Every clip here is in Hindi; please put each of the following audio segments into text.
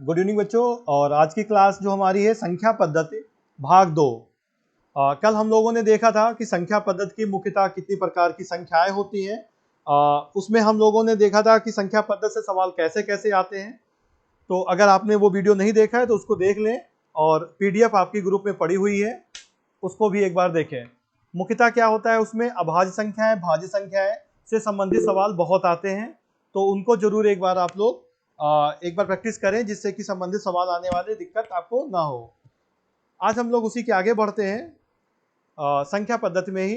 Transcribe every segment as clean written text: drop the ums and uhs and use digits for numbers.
गुड इवनिंग बच्चों। और आज की क्लास जो हमारी है संख्या पद्धति भाग 2। कल हम लोगों ने देखा था कि संख्या पद्धति की मुख्यतः कितनी प्रकार की संख्याएं होती हैं। उसमें हम लोगों ने देखा था कि संख्या पद्धति से सवाल कैसे कैसे आते हैं। तो अगर आपने वो वीडियो नहीं देखा है तो उसको देख लें, और पीडीएफ आपकी ग्रुप में पड़ी हुई है, उसको भी एक बार देखें। मुख्यतः क्या होता है उसमें, अभाज्य संख्याएं भाज्य संख्याएं से संबंधित सवाल बहुत आते हैं, तो उनको जरूर एक बार आप लोग एक बार प्रैक्टिस करें, जिससे कि संबंधित सवाल आने वाले दिक्कत आपको ना हो। आज हम लोग उसी के आगे बढ़ते हैं। संख्या पद्धति में ही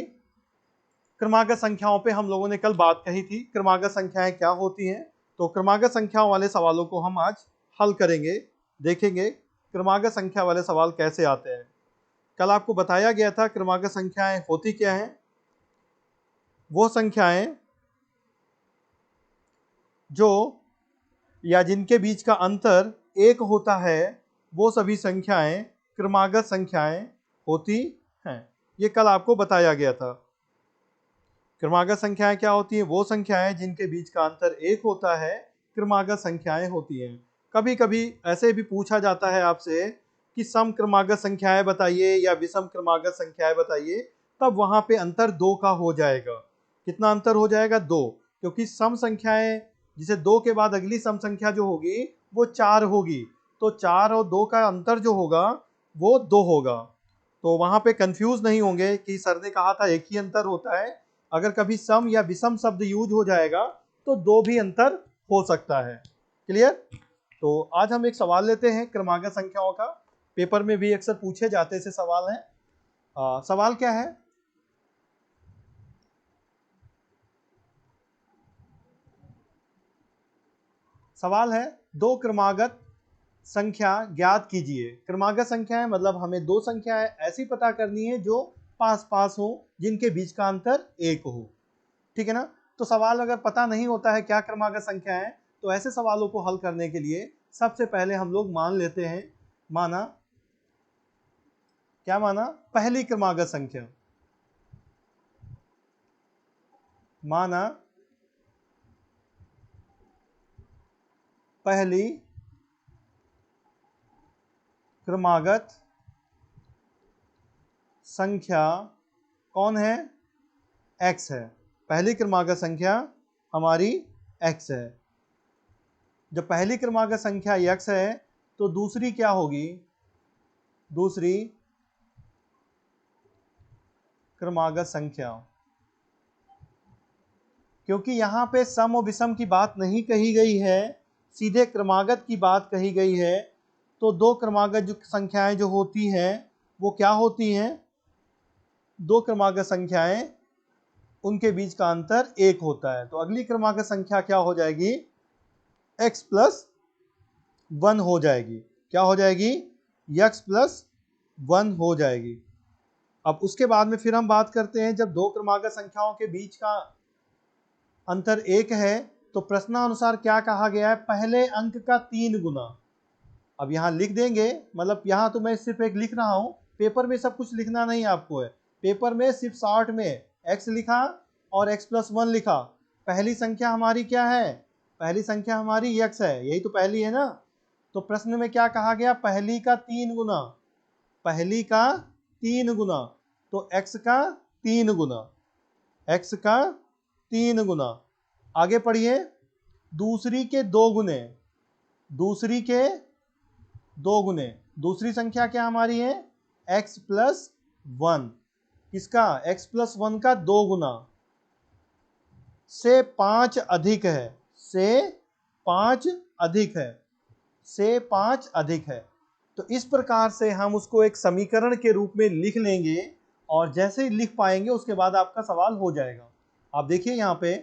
क्रमागत संख्याओं पे हम लोगों ने कल बात कही थी, क्रमागत संख्याएं क्या होती हैं। तो क्रमागत संख्याओं वाले सवालों को हम आज हल करेंगे, देखेंगे क्रमागत संख्या वाले सवाल कैसे आते हैं। कल आपको बताया गया था क्रमागत संख्याएं होती क्या हैं। वो संख्याएं जो या जिनके बीच का अंतर एक होता है, वो सभी संख्याएं क्रमागत संख्याएं होती हैं। ये कल आपको बताया गया था। क्रमागत संख्याएं क्या होती हैं? वो संख्याएं जिनके बीच का अंतर एक होता है, क्रमागत संख्याएं होती हैं। कभी कभी ऐसे भी पूछा जाता है आपसे कि सम क्रमागत संख्याएं बताइए या विषम क्रमागत संख्याएं बताइए, तब वहां पे अंतर 2 का हो जाएगा। कितना अंतर हो जाएगा? 2, क्योंकि सम संख्याएं जिसे 2 के बाद अगली सम संख्या जो होगी वो 4 होगी, तो 4 और 2 का अंतर जो होगा वो 2 होगा। तो वहां पे कंफ्यूज नहीं होंगे कि सर ने कहा था एक ही अंतर होता है। अगर कभी सम या विषम शब्द यूज हो जाएगा तो 2 भी अंतर हो सकता है। क्लियर? तो आज हम एक सवाल लेते हैं क्रमागत संख्याओं का। पेपर में भी अक्सर पूछे जाते ऐसे सवाल हैं। सवाल क्या है? सवाल है दो क्रमागत संख्या ज्ञात कीजिए। क्रमागत संख्या है मतलब हमें दो संख्याएं ऐसी पता करनी है जो पास पास हो, जिनके बीच का अंतर एक हो। ठीक है ना? तो सवाल अगर पता नहीं होता है क्या क्रमागत संख्या है, तो ऐसे सवालों को हल करने के लिए सबसे पहले हम लोग मान लेते हैं, माना क्या? माना पहली क्रमागत संख्या, माना पहली क्रमागत संख्या कौन है? x है। पहली क्रमागत संख्या हमारी x है। जब पहली क्रमागत संख्या x है तो दूसरी क्या होगी? दूसरी क्रमागत संख्या, क्योंकि यहां पे सम और विषम की बात नहीं कही गई है, सीधे क्रमागत की बात कही गई है, तो दो क्रमागत जो संख्याएं जो होती हैं वो क्या होती हैं? दो क्रमागत संख्याएं, उनके बीच का अंतर एक होता है। तो अगली क्रमागत संख्या क्या हो जाएगी? x प्लस 1 हो जाएगी। क्या हो जाएगी? x प्लस 1 हो जाएगी। अब उसके बाद में फिर हम बात करते हैं, जब दो क्रमागत संख्याओं के बीच का अंतर एक है तो प्रश्नानुसार क्या कहा गया है? पहले अंक का 3 गुना। अब यहाँ लिख देंगे, मतलब यहाँ तो मैं सिर्फ एक लिख रहा हूँ, पेपर में सब कुछ लिखना नहीं आपको है। पेपर में सिर्फ शॉर्ट में x लिखा और x प्लस 1 लिखा। पहली संख्या हमारी क्या है? पहली संख्या हमारी x है, यही तो पहली है ना। तो प्रश्न में क्या कहा गया? पहली का 3 गुना, पहली का 3 गुना, तो x का 3 गुना, x का 3 गुना। आगे पढ़िए, दूसरी के 2 गुने, दूसरी के 2 गुने, दूसरी संख्या क्या हमारी है? x plus 1। किसका? x प्लस 1 का 2 गुना, से 5 अधिक है, से 5 अधिक है, से 5 अधिक है। तो इस प्रकार से हम उसको एक समीकरण के रूप में लिख लेंगे, और जैसे ही लिख पाएंगे उसके बाद आपका सवाल हो जाएगा। आप देखिए यहाँ पे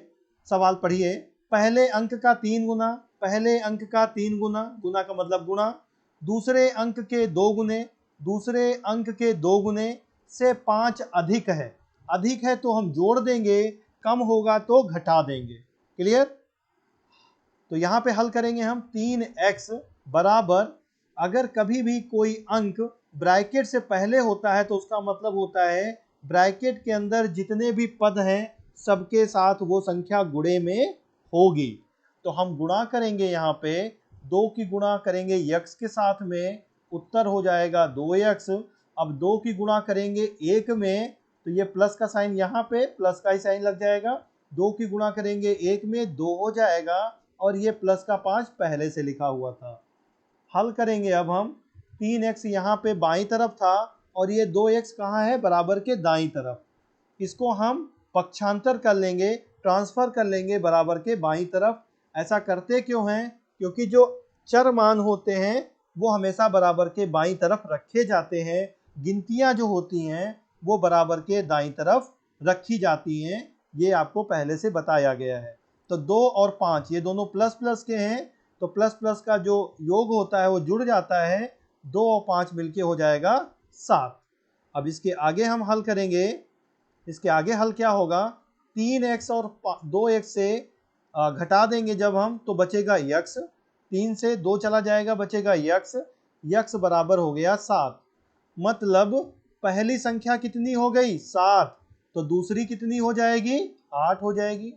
सवाल पढ़िए, पहले अंक का 3 गुना, पहले अंक का 3 गुना, गुना का मतलब गुणा, दूसरे अंक के 2 गुने, दूसरे अंक के 2 गुने, से 5 अधिक है। अधिक है तो हम जोड़ देंगे, कम होगा तो घटा देंगे। क्लियर? तो यहाँ पे हल करेंगे हम 3x बराबर, अगर कभी भी कोई अंक ब्रैकेट से पहले होता है तो उसका मतलब होता है ब्रैकेट के अंदर जितने भी पद हैं सबके साथ वो संख्या गुणे में होगी। तो हम गुणा करेंगे यहाँ पे 2 की गुणा करेंगे x के साथ में, उत्तर हो जाएगा 2x। अब 2 की गुणा करेंगे 1 में, तो ये प्लस का साइन यहाँ पे प्लस का ही साइन लग जाएगा। 2 की गुणा करेंगे 1 में 2 हो जाएगा, और ये प्लस का 5 पहले से लिखा हुआ था। हल करेंगे अब हम, 3x यहाँ पे बाईं तरफ था और ये 2x कहाँ है, बराबर के दाईं तरफ। इसको हम पक्षांतर कर लेंगे, ट्रांसफर कर लेंगे बराबर के बाईं तरफ। ऐसा करते क्यों हैं? क्योंकि जो चर मान होते हैं वो हमेशा बराबर के बाईं तरफ रखे जाते हैं। गिनतियां जो होती हैं वो बराबर के दाईं तरफ रखी जाती हैं, ये आपको पहले से बताया गया है। तो 2 और 5 ये दोनों प्लस प्लस के हैं, तो प्लस प्लस का जो योग होता है वो जुड़ जाता है, 2 और 5 मिलके हो जाएगा 7। अब इसके आगे हम हल करेंगे। इसके आगे हल क्या होगा, 3x और 2x से घटा देंगे जब हम, तो बचेगा x। 3 से 2 चला जाएगा, बचेगा x। x बराबर हो गया 7। मतलब पहली संख्या कितनी हो गई, 7, तो दूसरी कितनी हो जाएगी, 8 हो जाएगी।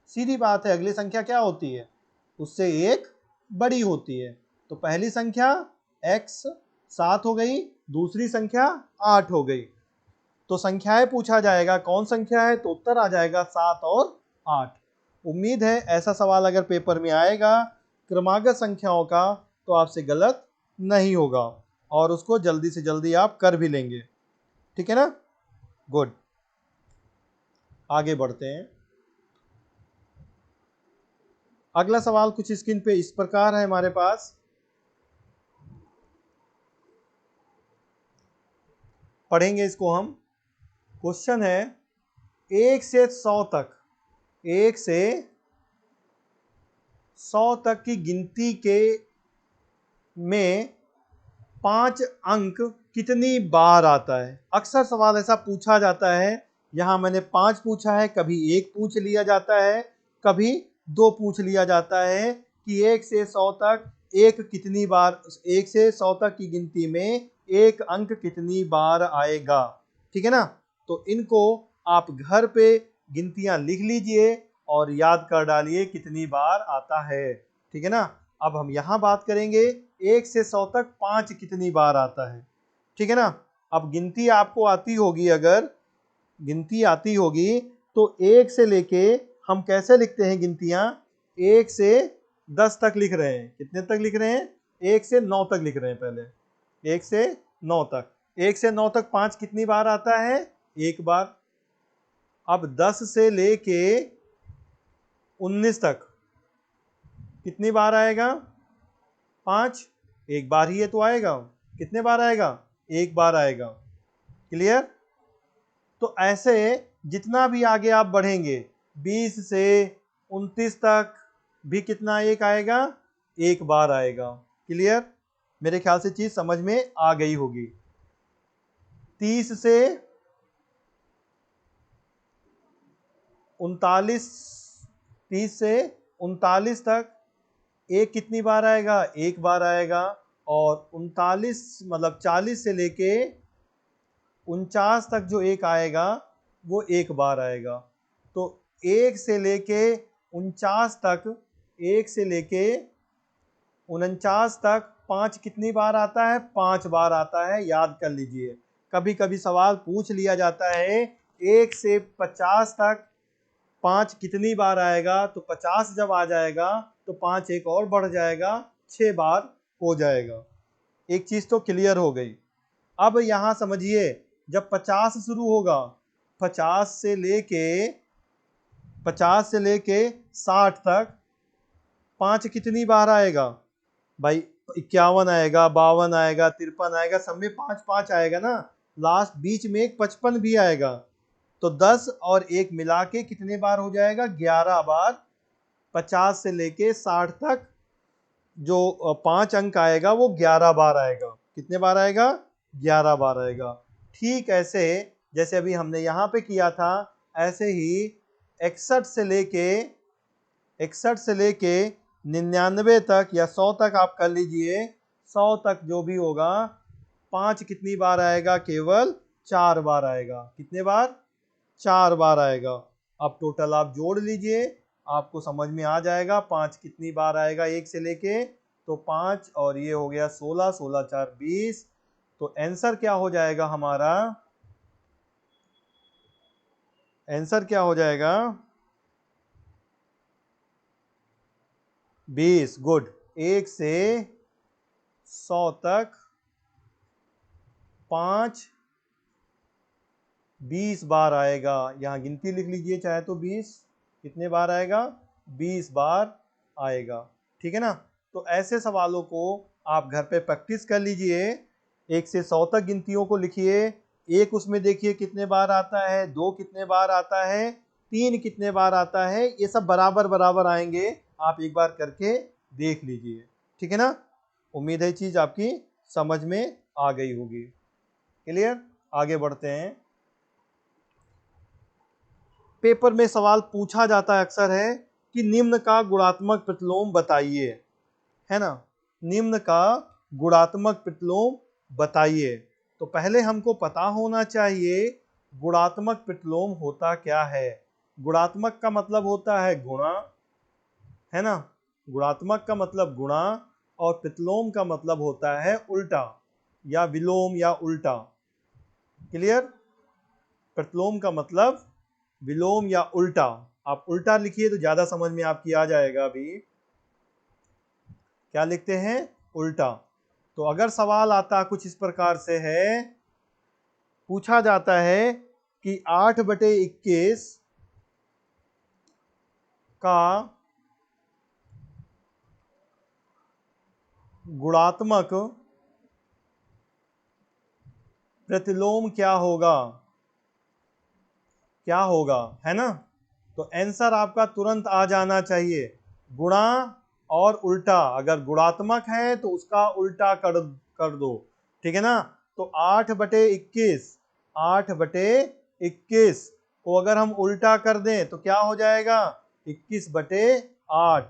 सीधी बात है, अगली संख्या क्या होती है, उससे एक बड़ी होती है। तो पहली संख्या x 7 हो गई, दूसरी संख्या 8 हो गई। तो संख्याएं पूछा जाएगा कौन संख्या है, तो उत्तर आ जाएगा 7 और 8। उम्मीद है ऐसा सवाल अगर पेपर में आएगा क्रमागत संख्याओं का तो आपसे गलत नहीं होगा और उसको जल्दी से जल्दी आप कर भी लेंगे। ठीक है ना, गुड। आगे बढ़ते हैं। अगला सवाल कुछ स्क्रीन पे इस प्रकार है हमारे पास, पढ़ेंगे इसको हम। क्वेश्चन है 1 से 100 तक, 1 से 100 तक की गिनती के में 5 अंक कितनी बार आता है। अक्सर सवाल ऐसा पूछा जाता है, यहाँ मैंने 5 पूछा है, कभी 1 पूछ लिया जाता है, कभी 2 पूछ लिया जाता है कि 1 से 100 तक एक कितनी बार, 1 से 100 तक की गिनती में एक अंक कितनी बार आएगा। ठीक है ना, तो इनको आप घर पे गिनतियां लिख लीजिए और याद कर डालिए कितनी बार आता है। ठीक है ना, अब हम यहाँ बात करेंगे 1 से 100 तक 5 कितनी बार आता है। ठीक है ना, अब गिनती आपको आती होगी, अगर गिनती आती होगी तो 1 से लेके हम कैसे लिखते हैं गिनतियां, 1 से 10 तक लिख रहे हैं। कितने तक लिख रहे हैं, 1 से 9 तक लिख रहे हैं। पहले 1 से 9 तक, 1 से 9 तक 5 कितनी बार आता है, एक बार। अब 10 से लेके 19 तक कितनी बार आएगा, 5, एक बार ही है तो आएगा। कितने बार आएगा, एक बार आएगा। क्लियर। तो ऐसे जितना भी आगे आप बढ़ेंगे, 20 से 29 तक भी कितना एक आएगा, एक बार आएगा। क्लियर, मेरे ख्याल से चीज समझ में आ गई होगी। 30 से 39, 30 से 39 तक एक कितनी बार आएगा, एक बार आएगा। और 39 मतलब 40 से लेके 49 तक जो एक आएगा वो एक बार आएगा। तो 1 से लेके 49 तक, 1 से लेके 49 तक 5 कितनी बार आता है, 5 बार आता है। याद कर लीजिए, कभी कभी सवाल पूछ लिया जाता है 1 से 50 तक 5 कितनी बार आएगा, तो 50 जब आ जाएगा तो 5 एक और बढ़ जाएगा, 6 बार हो जाएगा। एक चीज तो क्लियर हो गई। अब यहां समझिए, जब 50 शुरू होगा, 50 से लेके 60 तक 5 कितनी बार आएगा भाई, 51 आएगा, 52 आएगा, 53 आएगा, सब में 5 5 आएगा ना। लास्ट बीच में एक 55 भी आएगा। तो 10 और 1 मिला के कितने बार हो जाएगा, 11 बार। 50 से लेके 60 तक जो 5 अंक आएगा वो 11 बार आएगा। कितने बार आएगा, 11 बार आएगा। ठीक ऐसे जैसे अभी हमने यहाँ पे किया था, ऐसे ही 61 से लेके 99 तक या 100 तक आप कर लीजिए। 100 तक जो भी होगा, 5 कितनी बार आएगा, केवल 4 बार आएगा। कितने बार, 4 बार आएगा। अब टोटल आप जोड़ लीजिए, आपको समझ में आ जाएगा 5 कितनी बार आएगा 1 से लेके तो 5 और ये हो गया 16, 16 4 20। तो आंसर क्या हो जाएगा हमारा? आंसर क्या हो जाएगा? 20। गुड। 1 से 100 तक 5 20 बार आएगा। यहाँ गिनती लिख लीजिए चाहे तो 20 कितने बार आएगा? 20 बार आएगा। ठीक है ना। तो ऐसे सवालों को आप घर पे प्रैक्टिस कर लीजिए। 1 से 100 तक गिनतियों को लिखिए। एक उसमें देखिए कितने बार आता है, 2 कितने बार आता है, 3 कितने बार आता है। ये सब बराबर बराबर आएंगे। आप एक बार करके देख लीजिए। ठीक है ना। उम्मीद है चीज आपकी समझ में आ गई होगी। क्लियर। आगे बढ़ते हैं। पेपर में सवाल पूछा जाता है अक्सर है कि निम्न का गुणात्मक प्रतिलोम बताइए, है ना। निम्न का गुणात्मक प्रतिलोम बताइए। तो पहले हमको पता होना चाहिए गुणात्मक प्रतिलोम होता क्या है। गुणात्मक का मतलब होता है गुणा, है ना। गुणात्मक का मतलब गुणा और प्रतिलोम का मतलब होता है उल्टा या विलोम या उल्टा। क्लियर। प्रतिलोम का मतलब विलोम या उल्टा। आप उल्टा लिखिए तो ज्यादा समझ में आपकी आ जाएगा। अभी क्या लिखते हैं? उल्टा। तो अगर सवाल आता कुछ इस प्रकार से है, पूछा जाता है कि 8/21 का गुणात्मक प्रतिलोम क्या होगा, क्या होगा, है ना। तो आंसर आपका तुरंत आ जाना चाहिए। गुणा और उल्टा। अगर गुणात्मक है तो उसका उल्टा कर दो। ठीक है ना। तो 8/21, 8/21 को अगर हम उल्टा कर दें तो क्या हो जाएगा? 21/8।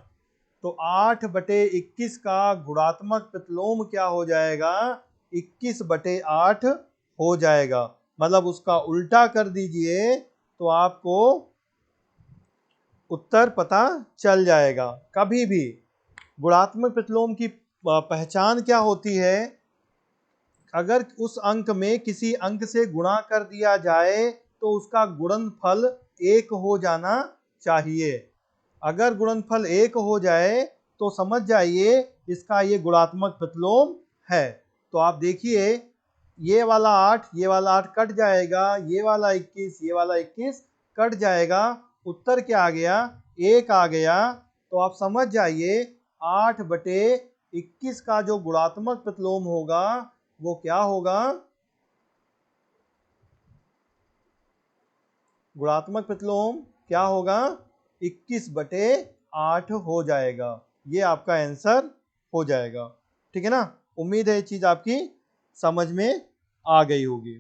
तो 8/21 का गुणात्मक प्रतिलोम क्या हो जाएगा? 21/8 हो जाएगा। मतलब उसका उल्टा कर दीजिए तो आपको उत्तर पता चल जाएगा। कभी भी गुणात्मक प्रतिलोम की पहचान क्या होती है? अगर उस अंक में किसी अंक से गुणा कर दिया जाए तो उसका गुणनफल 1 हो जाना चाहिए। अगर गुणनफल 1 हो जाए तो समझ जाइए इसका ये गुणात्मक प्रतिलोम है। तो आप देखिए ये वाला 8, ये वाला 8 कट जाएगा, ये वाला 21, ये वाला 21 कट जाएगा। उत्तर क्या आ गया? 1 आ गया। तो आप समझ जाइए 8/21 का जो गुणात्मक प्रतिलोम होगा वो क्या होगा? गुणात्मक प्रतिलोम क्या होगा? 21/8 हो जाएगा। ये आपका आंसर हो जाएगा। ठीक है ना। उम्मीद है ये चीज आपकी समझ में आ गई होगी।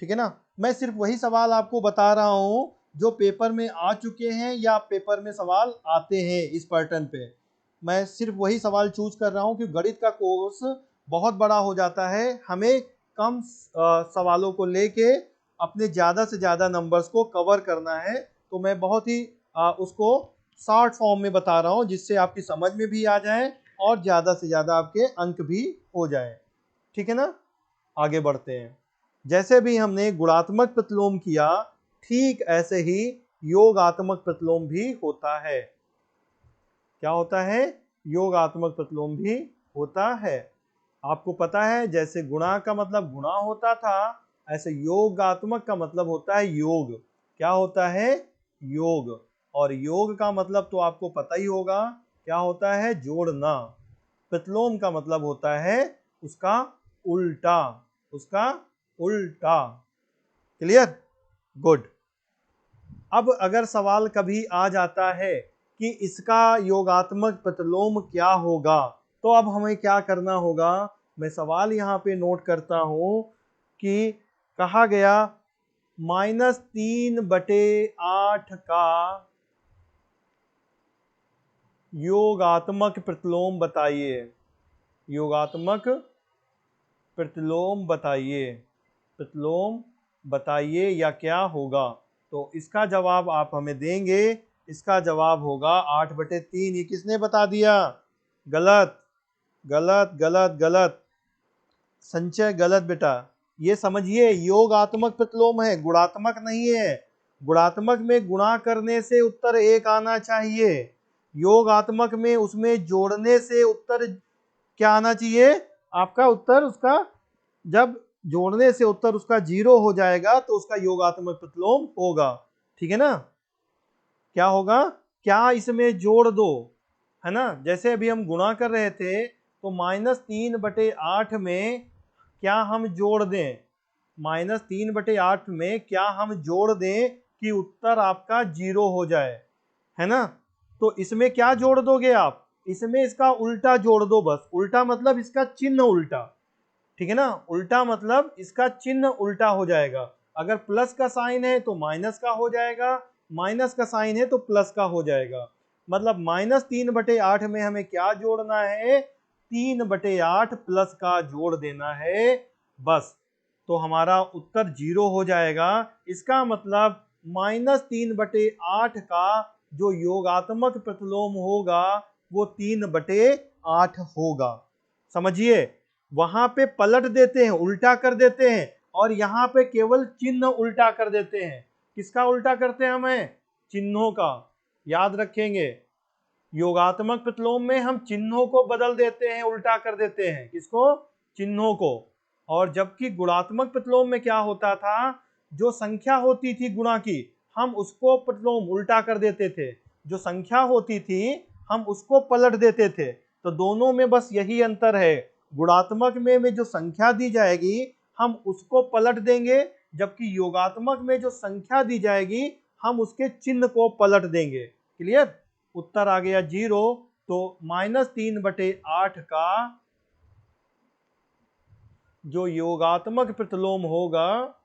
ठीक है ना। मैं सिर्फ वही सवाल आपको बता रहा हूं जो पेपर में आ चुके हैं या पेपर में सवाल आते हैं इस पैटर्न पे। मैं सिर्फ वही सवाल चूज कर रहा हूं कि गणित का कोर्स बहुत बड़ा हो जाता है। हमें कम सवालों को लेके अपने ज़्यादा से ज़्यादा नंबर्स को कवर करना है। तो मैं बहुत ही उसको शॉर्ट फॉर्म में बता रहा हूँ जिससे आपकी समझ में भी आ जाए और ज़्यादा से ज़्यादा आपके अंक भी हो जाए। ठीक है ना। आगे बढ़ते हैं। जैसे भी हमने गुणात्मक प्रतिलोम किया ठीक ऐसे ही योगात्मक प्रतिलोम भी होता है। क्या होता है? योगात्मक प्रतिलोम भी होता है। आपको पता है जैसे गुणा का मतलब गुणा होता था, ऐसे योगात्मक का मतलब होता है योग। क्या होता है? योग। और योग का मतलब तो आपको पता ही होगा क्या होता है? जोड़ना। प्रतिलोम का मतलब होता है उसका उल्टा, उसका उल्टा। क्लियर। गुड। अब अगर सवाल कभी आ जाता है कि इसका योगात्मक प्रतिलोम क्या होगा तो अब हमें क्या करना होगा? मैं सवाल यहाँ पे नोट करता हूं कि कहा गया -3/8 का योगात्मक प्रतिलोम बताइए। योगात्मक प्रतिलोम बताइए। प्रतिलोम बताइए या क्या होगा। तो इसका जवाब आप हमें देंगे। इसका जवाब होगा 8/3। ये किसने बता दिया? गलत। गलत गलत गलत, संचय गलत बेटा। ये समझिए योगात्मक प्रतिलोम है, गुणात्मक नहीं है। गुणात्मक में गुणा करने से उत्तर 1 आना चाहिए, योगात्मक में उसमें जोड़ने से उत्तर क्या आना चाहिए आपका उत्तर, उसका जब जोड़ने से उत्तर उसका 0 हो जाएगा तो उसका योगात्मक प्रतिलोम होगा। ठीक है ना? क्या होगा? क्या इसमें जोड़ दो, है ना? जैसे अभी हम गुणा कर रहे थे तो -3/8 में क्या हम जोड़ दें, -3/8 में क्या हम जोड़ दें कि उत्तर आपका 0 हो जाए, है ना? तो इसमें क्या जोड़ दोगे आप? इसमें इसका उल्टा जोड़ दो बस। उल्टा मतलब इसका चिन्ह उल्टा, ठीक है ना? उल्टा मतलब इसका चिन्ह उल्टा हो जाएगा। अगर प्लस का साइन है तो माइनस का हो जाएगा, माइनस का साइन है तो प्लस का हो जाएगा। मतलब -3/8 में हमें क्या जोड़ना है? 3/8 प्लस का जोड़ देना है बस, तो हमारा उत्तर 0 हो जाएगा। इसका मतलब -3/8 का जो योगात्मक प्रतिलोम होगा वो 3/8 होगा। समझिए, वहां पे पलट देते हैं, उल्टा कर देते हैं, और यहाँ पे केवल चिन्ह उल्टा कर देते हैं। किसका उल्टा करते हैं हमें? चिन्हों का। याद रखेंगे, योगात्मक प्रतिलोम में हम चिन्हों को बदल देते हैं, उल्टा कर देते हैं। किसको? चिन्हों को। और जबकि गुणात्मक प्रतिलोम में क्या होता था, जो संख्या होती थी गुणा की, हम उसको प्रतिलोम उल्टा कर देते थे, जो संख्या होती थी हम उसको पलट देते थे। तो दोनों में बस यही अंतर है, गुणात्मक में जो संख्या दी जाएगी हम उसको पलट देंगे, जबकि योगात्मक में जो संख्या दी जाएगी हम उसके चिन्ह को पलट देंगे। क्लियर? उत्तर आ गया 0। तो -3/8 का जो योगात्मक प्रतिलोम होगा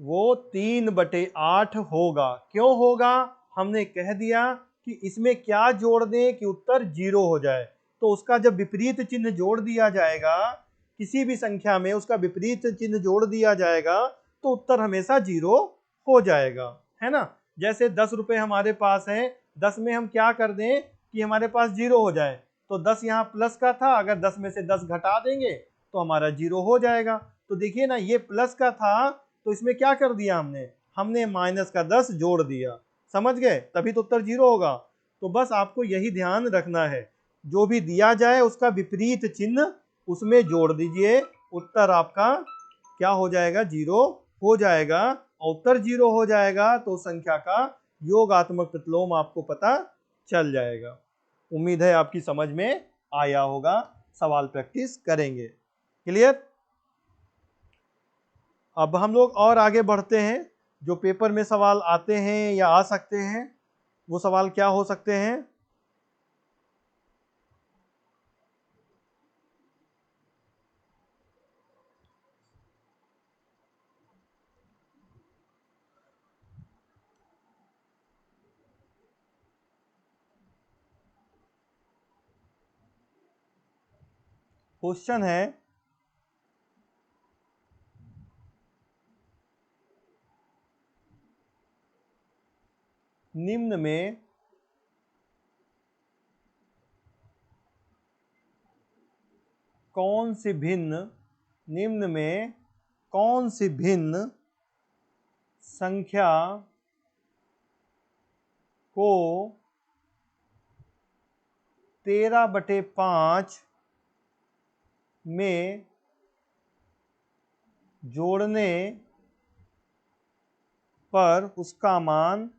वो 3/8 होगा। क्यों होगा? हमने कह दिया कि इसमें क्या जोड़ दें कि उत्तर 0 हो जाए। तो उसका जब विपरीत चिन्ह जोड़ दिया जाएगा, किसी भी संख्या में उसका विपरीत चिन्ह जोड़ दिया जाएगा तो उत्तर हमेशा 0 हो जाएगा, है ना? जैसे 10 रुपए हमारे पास है, 10 में हम क्या कर दें कि हमारे पास 0 हो जाए। तो 10 यहाँ प्लस का था, अगर 10 में से 10 घटा देंगे तो हमारा 0 हो जाएगा। तो देखिए ना, ये प्लस का था तो इसमें क्या कर दिया हमने? हमने -10 जोड़ दिया। समझ गए? तभी तो उत्तर 0 होगा। तो बस आपको यही ध्यान रखना है, जो भी दिया जाए उसका विपरीत चिन्ह उसमें जोड़ दीजिए, उत्तर आपका क्या हो जाएगा? 0 हो जाएगा। और उत्तर 0 हो जाएगा तो संख्या का योगात्मक प्रतिलोम आपको पता चल जाएगा। उम्मीद है आपकी समझ में आया होगा। सवाल प्रैक्टिस करेंगे। क्लियर? अब हम लोग और आगे बढ़ते हैं। जो पेपर में सवाल आते हैं या आ सकते हैं, वो सवाल क्या हो सकते हैं? क्वेश्चन है, निम्न में कौन सी भिन्न निम्न में कौन सी भिन्न संख्या को 13/5 में जोड़ने पर उसका मान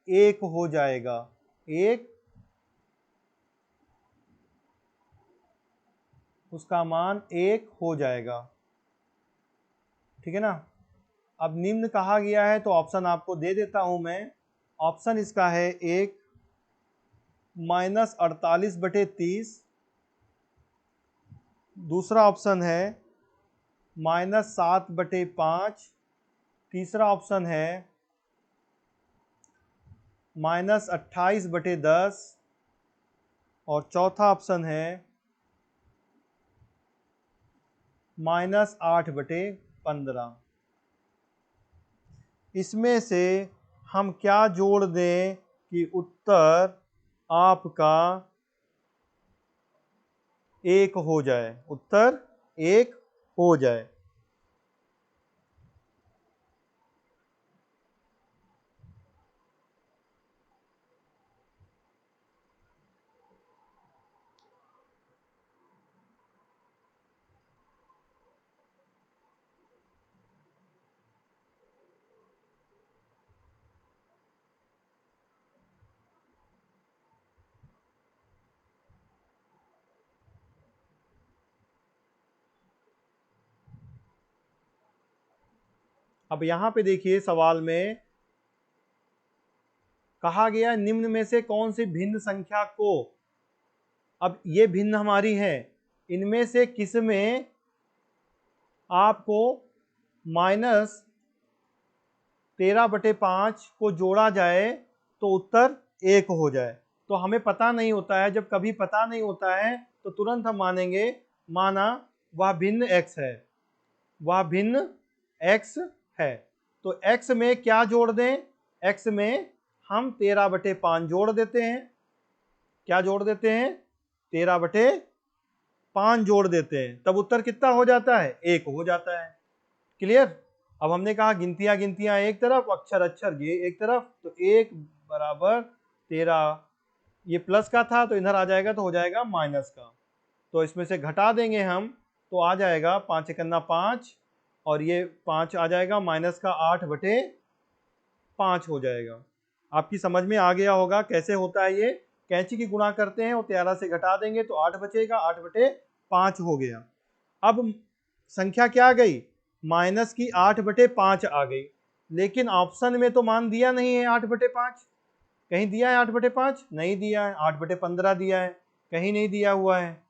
1 हो जाएगा। उसका मान 1 हो जाएगा। ठीक है ना? अब निम्न कहा गया है तो ऑप्शन आपको दे देता हूं मैं। ऑप्शन इसका है, एक -48/30, दूसरा ऑप्शन है -7/5, तीसरा ऑप्शन है -28/10, और चौथा ऑप्शन है -8/15। इसमें से हम क्या जोड़ दें कि उत्तर आपका 1 हो जाए, उत्तर 1 हो जाए। अब यहां पे देखिए सवाल में कहा गया निम्न में से कौन सी भिन्न संख्या को, अब ये भिन्न हमारी है, इनमें से किस में आपको -13/5 को जोड़ा जाए तो उत्तर 1 हो जाए। तो हमें पता नहीं होता है, जब कभी पता नहीं होता है तो तुरंत हम मानेंगे, माना वह भिन्न x है, वह भिन्न x है। तो x में क्या जोड़ दें, x में हम 13/5 जोड़ देते हैं। क्या जोड़ देते हैं, 13/5 जोड़ देते हैं, तब उत्तर कितना हो जाता है, 1 हो जाता है। क्लियर। अब हमने कहा गिनतियां गिनतियां एक तरफ, अक्षर अक्षर ये एक तरफ, तो 1 बराबर 13, ये प्लस का था तो इधर आ जाएगा तो हो जाएगा माइनस का। तो इसमें से घटा देंगे हम तो आ जाएगा 5 एकन्ना 5, और ये 5 आ जाएगा माइनस का 8/5 हो जाएगा। आपकी समझ में आ गया होगा कैसे होता है ये। कैंची की गुणा करते हैं और 13 से घटा देंगे तो 8 बचेगा, 8/5 हो गया। अब संख्या क्या आ गई, माइनस की 8/5 आ गई, लेकिन ऑप्शन में तो मान दिया नहीं है 8/5। कहीं दिया है 8/5? नहीं दिया है। 8/15 दिया है, कहीं नहीं दिया हुआ है।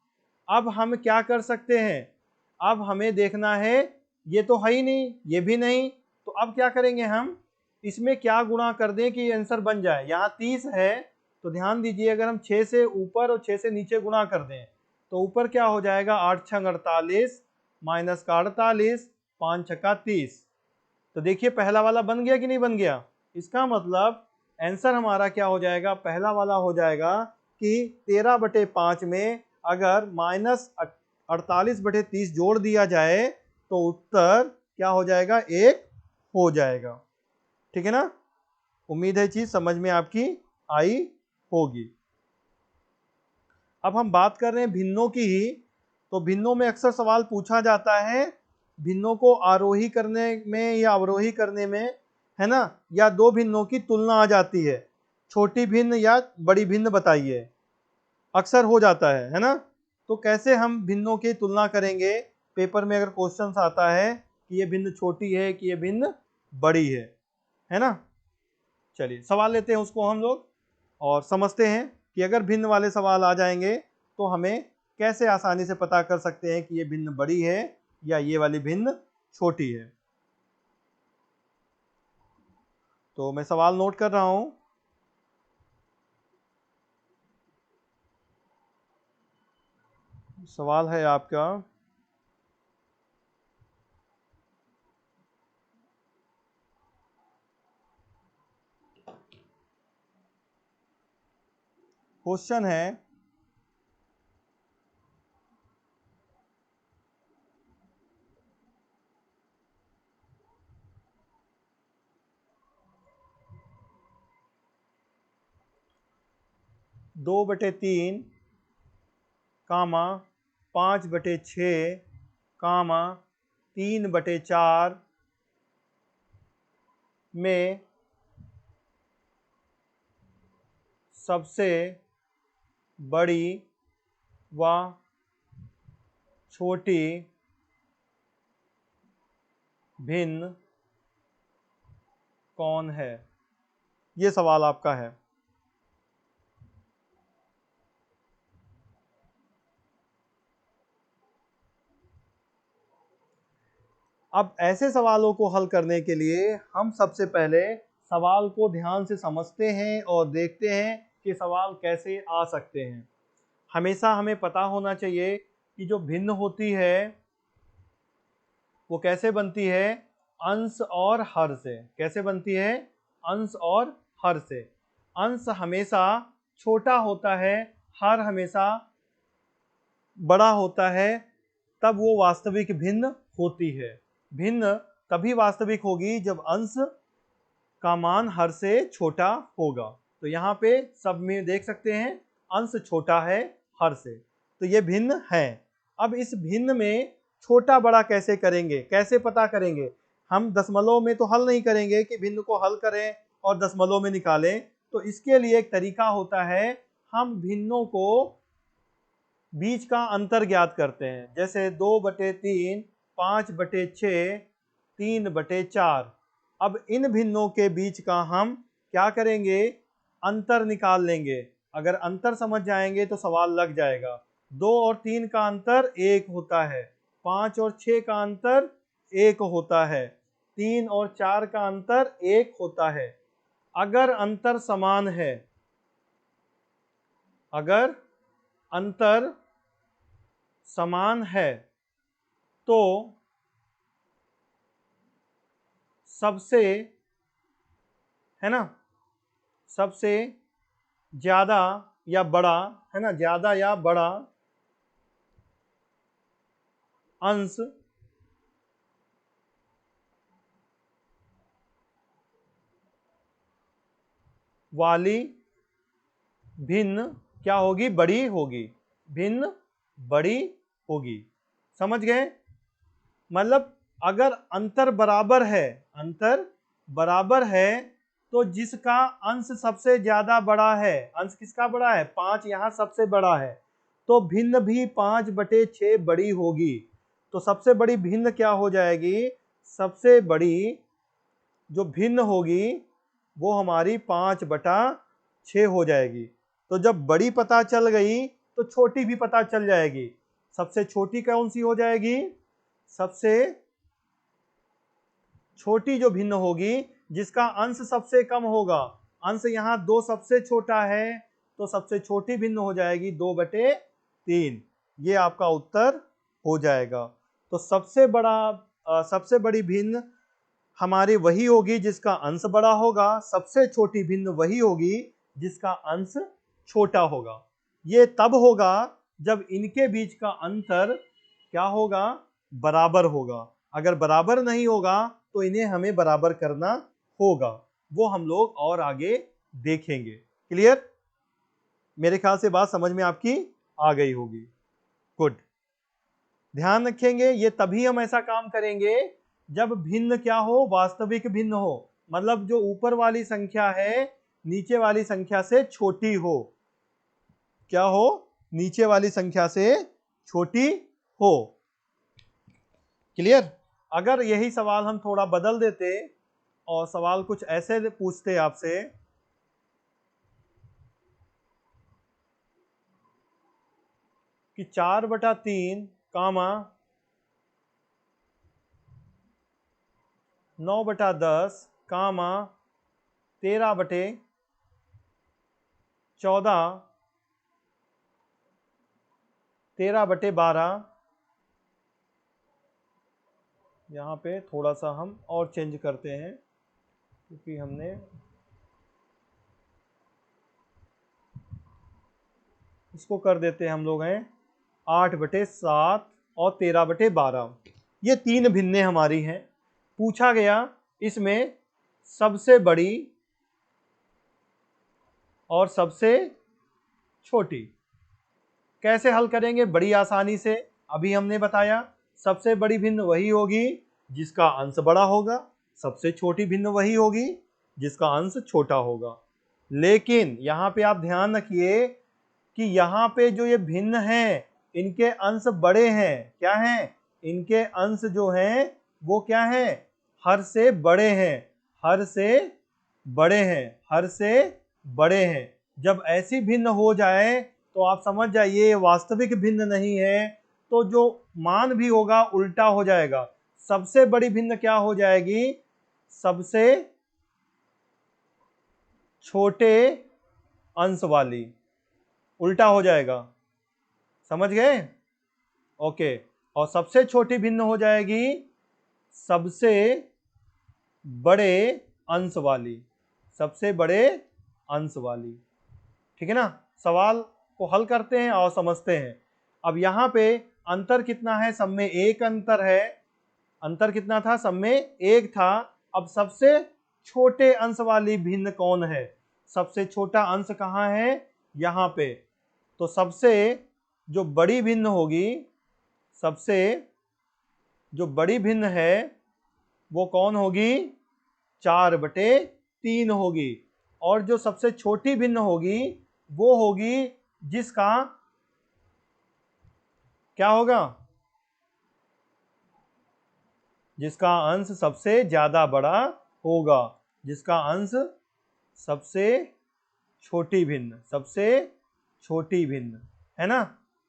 अब हम क्या कर सकते हैं, अब हमें देखना है, ये तो है ही नहीं, ये भी नहीं, तो अब क्या करेंगे हम, इसमें क्या गुणा कर दें कि आंसर बन जाए। यहाँ 30 है तो ध्यान दीजिए, अगर हम 6 से ऊपर और 6 से नीचे गुणा कर दें तो ऊपर क्या हो जाएगा, 8 छंग 48 माइनस का 48, 5 छक्का 30। तो देखिए पहला वाला बन गया कि नहीं बन गया। इसका मतलब आंसर हमारा क्या हो जाएगा, पहला वाला हो जाएगा कि 13/5 में अगर -48/30 जोड़ दिया जाए तो उत्तर क्या हो जाएगा, 1 हो जाएगा। ठीक है ना। उम्मीद है चीज समझ में आपकी आई होगी। अब हम बात कर रहे हैं भिन्नों की ही, तो भिन्नों में अक्सर सवाल पूछा जाता है, भिन्नों को आरोही करने में या अवरोही करने में, है ना, या दो भिन्नों की तुलना आ जाती है, छोटी भिन्न या बड़ी भिन्न बताइए, अक्सर हो जाता है ना। तो कैसे हम भिन्नों की तुलना करेंगे, पेपर में अगर क्वेश्चन आता है कि ये भिन्न छोटी है कि ये भिन्न बड़ी है ना। चलिए सवाल लेते हैं उसको हम लोग और समझते हैं कि अगर भिन्न वाले सवाल आ जाएंगे तो हमें कैसे आसानी से पता कर सकते हैं कि ये भिन्न बड़ी है या ये वाली भिन्न छोटी है। तो मैं सवाल नोट कर रहा हूं। सवाल है आपका, क्वेश्चन है 2/3 कामा 5/6 कामा 3/4 में सबसे बड़ी व छोटी भिन्न कौन है। ये सवाल आपका है। अब ऐसे सवालों को हल करने के लिए हम सबसे पहले सवाल को ध्यान से समझते हैं और देखते हैं कि सवाल कैसे आ सकते हैं। हमेशा हमें पता होना चाहिए कि जो भिन्न होती है वो कैसे बनती है, अंश और हर से। कैसे बनती है, अंश और हर से। अंश हमेशा छोटा होता है, हर हमेशा बड़ा होता है, तब वो वास्तविक भिन्न होती है। भिन्न तभी वास्तविक होगी जब अंश का मान हर से छोटा होगा। तो यहाँ पे सब में देख सकते हैं अंश छोटा है हर से, तो ये भिन्न है। अब इस भिन्न में छोटा बड़ा कैसे करेंगे, कैसे पता करेंगे? हम दशमलव में तो हल नहीं करेंगे कि भिन्न को हल करें और दशमलव में निकालें। तो इसके लिए एक तरीका होता है, हम भिन्नों को बीच का अंतर ज्ञात करते हैं। जैसे 2/3, 5/6, 3/4। अब इन भिन्नों के बीच का हम क्या करेंगे? अंतर निकाल लेंगे। अगर अंतर समझ जाएंगे तो सवाल लग जाएगा। 2 और 3 का अंतर 1 होता है, 5 और 6 का अंतर 1 होता है, 3 और 4 का अंतर 1 होता है। अगर अंतर समान है, अगर अंतर समान है तो सबसे, है ना, सबसे ज्यादा या बड़ा, है ना, ज्यादा या बड़ा अंश वाली भिन्न क्या होगी? बड़ी होगी। भिन्न बड़ी होगी। समझ गए? मतलब अगर अंतर बराबर है, अंतर बराबर है, तो जिसका अंश सबसे ज्यादा बड़ा है, अंश किसका बड़ा है? 5 यहाँ सबसे बड़ा है, तो भिन्न भी 5/6 बड़ी होगी। तो सबसे बड़ी भिन्न क्या हो जाएगी? सबसे बड़ी जो भिन्न होगी वो हमारी 5/6 हो जाएगी। तो जब बड़ी पता चल गई तो छोटी भी पता चल जाएगी। सबसे छोटी कौन सी हो जाएगी? सबसे छोटी जो भिन्न होगी जिसका अंश सबसे कम होगा। अंश यहाँ 2 सबसे छोटा है, तो सबसे छोटी भिन्न हो जाएगी 2/3। ये आपका उत्तर हो जाएगा। तो सबसे बड़ी भिन्न हमारी वही होगी जिसका अंश बड़ा होगा, सबसे छोटी भिन्न वही होगी जिसका अंश छोटा होगा। ये तब होगा जब इनके बीच का अंतर क्या होगा? बराबर होगा। अगर बराबर नहीं होगा तो इन्हें हमें बराबर करना होगा। वो हम लोग और आगे देखेंगे। क्लियर? मेरे ख्याल से बात समझ में आपकी आ गई होगी। गुड। ध्यान रखेंगे, ये तभी हम ऐसा काम करेंगे जब भिन्न क्या हो? वास्तविक भिन्न हो। मतलब जो ऊपर वाली संख्या है नीचे वाली संख्या से छोटी हो। क्या हो? नीचे वाली संख्या से छोटी हो। क्लियर? अगर यही सवाल हम थोड़ा बदल देते और सवाल कुछ ऐसे पूछते आपसे कि 4/3, 9/10, 13/14, 13/12। यहाँ पे थोड़ा सा हम और चेंज करते हैं क्योंकि हमने इसको कर देते हैं, हम लोग हैं 8/7 और 13/12। ये 3 भिन्नें हमारी हैं। पूछा गया इसमें सबसे बड़ी और सबसे छोटी कैसे हल करेंगे? बड़ी आसानी से। अभी हमने बताया सबसे बड़ी भिन्न वही होगी जिसका अंश बड़ा होगा, सबसे छोटी भिन्न वही होगी जिसका अंश छोटा होगा। लेकिन यहाँ पे आप ध्यान रखिए कि यहाँ पे जो ये भिन्न हैं इनके अंश बड़े हैं। क्या हैं? इनके अंश जो हैं वो क्या हैं? हर से बड़े हैं, हर से बड़े हैं, हर से बड़े हैं। जब ऐसी भिन्न हो जाए तो आप समझ जाइए वास्तविक भिन्न नहीं है, तो जो मान भी होगा उल्टा हो जाएगा। सबसे बड़ी भिन्न क्या हो जाएगी? सबसे छोटे अंश वाली। उल्टा हो जाएगा। समझ गए? ओके। और सबसे छोटी भिन्न हो जाएगी सबसे बड़े अंश वाली। सबसे बड़े अंश वाली। ठीक है ना। सवाल को हल करते हैं और समझते हैं। अब यहाँ पे अंतर कितना है, सब में एक अंतर है। अंतर कितना था, सब में एक था। अब सबसे छोटे अंश वाली भिन्न कौन है, सबसे छोटा अंश कहाँ है, यहाँ पे। तो सबसे जो बड़ी भिन्न होगी, सबसे जो बड़ी भिन्न है वो कौन होगी, 4/3 होगी। और जो सबसे छोटी भिन्न होगी वो होगी जिसका क्या होगा, जिसका अंश सबसे ज्यादा बड़ा होगा, जिसका अंश सबसे छोटी भिन्न, सबसे छोटी भिन्न, है ना।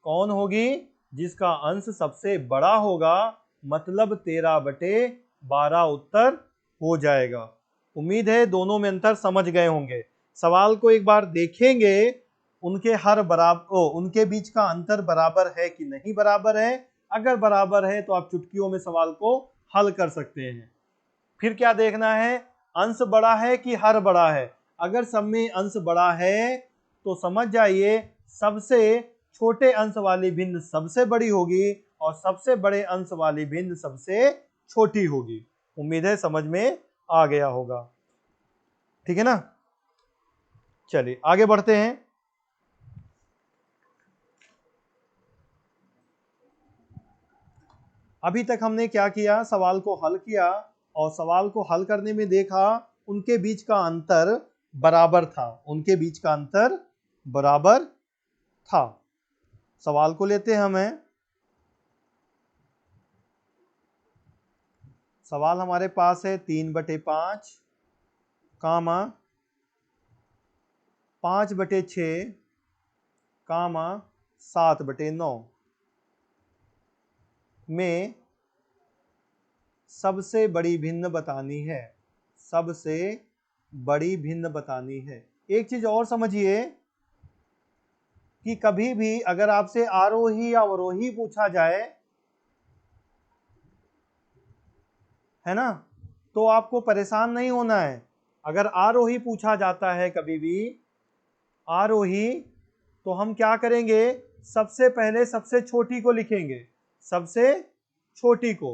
कौन होगी, जिसका अंश सबसे बड़ा होगा, मतलब 13/12 उत्तर हो जाएगा। उम्मीद है दोनों में अंतर समझ गए होंगे। सवाल को एक बार देखेंगे, उनके हर बराबर उनके बीच का अंतर बराबर है कि नहीं बराबर है। अगर बराबर है तो आप चुटकियों में सवाल को हल कर सकते हैं। फिर क्या देखना है, अंश बड़ा है कि हर बड़ा है। अगर सब में अंश बड़ा है तो समझ जाइए सबसे छोटे अंश वाली भिन्न सबसे बड़ी होगी और सबसे बड़े अंश वाली भिन्न सबसे छोटी होगी। उम्मीद है समझ में आ गया होगा। ठीक है ना। चलिए आगे बढ़ते हैं। अभी तक हमने क्या किया, सवाल को हल किया और सवाल को हल करने में देखा उनके बीच का अंतर बराबर था, उनके बीच का अंतर बराबर था। सवाल को लेते हैं हमें। सवाल हमारे पास है 3/5 कामा 5/6 कामा 7/9 में सबसे बड़ी भिन्न बतानी है, सबसे बड़ी भिन्न बतानी है। एक चीज और समझिए कि कभी भी अगर आपसे आरोही या अवरोही पूछा जाए, है ना, तो आपको परेशान नहीं होना है। अगर आरोही पूछा जाता है कभी भी, आरोही, तो हम क्या करेंगे, सबसे पहले सबसे छोटी को लिखेंगे, सबसे छोटी को,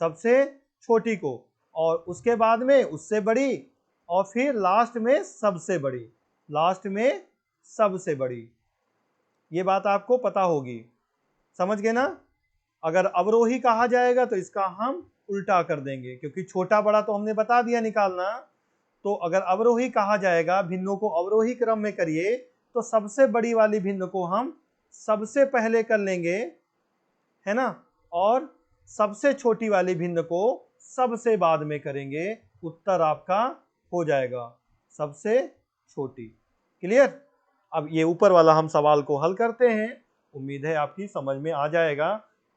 सबसे छोटी को, और उसके बाद में उससे बड़ी, और फिर लास्ट में सबसे बड़ी, लास्ट में सबसे बड़ी। ये बात आपको पता होगी, समझ गए ना। अगर अवरोही कहा जाएगा तो इसका हम उल्टा कर देंगे, क्योंकि छोटा बड़ा तो हमने बता दिया निकालना। तो अगर अवरोही कहा जाएगा, भिन्नों को अवरोही क्रम में करिए, तो सबसे बड़ी वाली भिन्न को हम सबसे पहले कर लेंगे, है ना, और सबसे छोटी वाली भिन्न को सबसे बाद में करेंगे। उत्तर आपका हो जाएगा सबसे छोटी। क्लियर। अब ये ऊपर वाला हम सवाल को हल करते हैं, उम्मीद है आपकी समझ में आ जाएगा।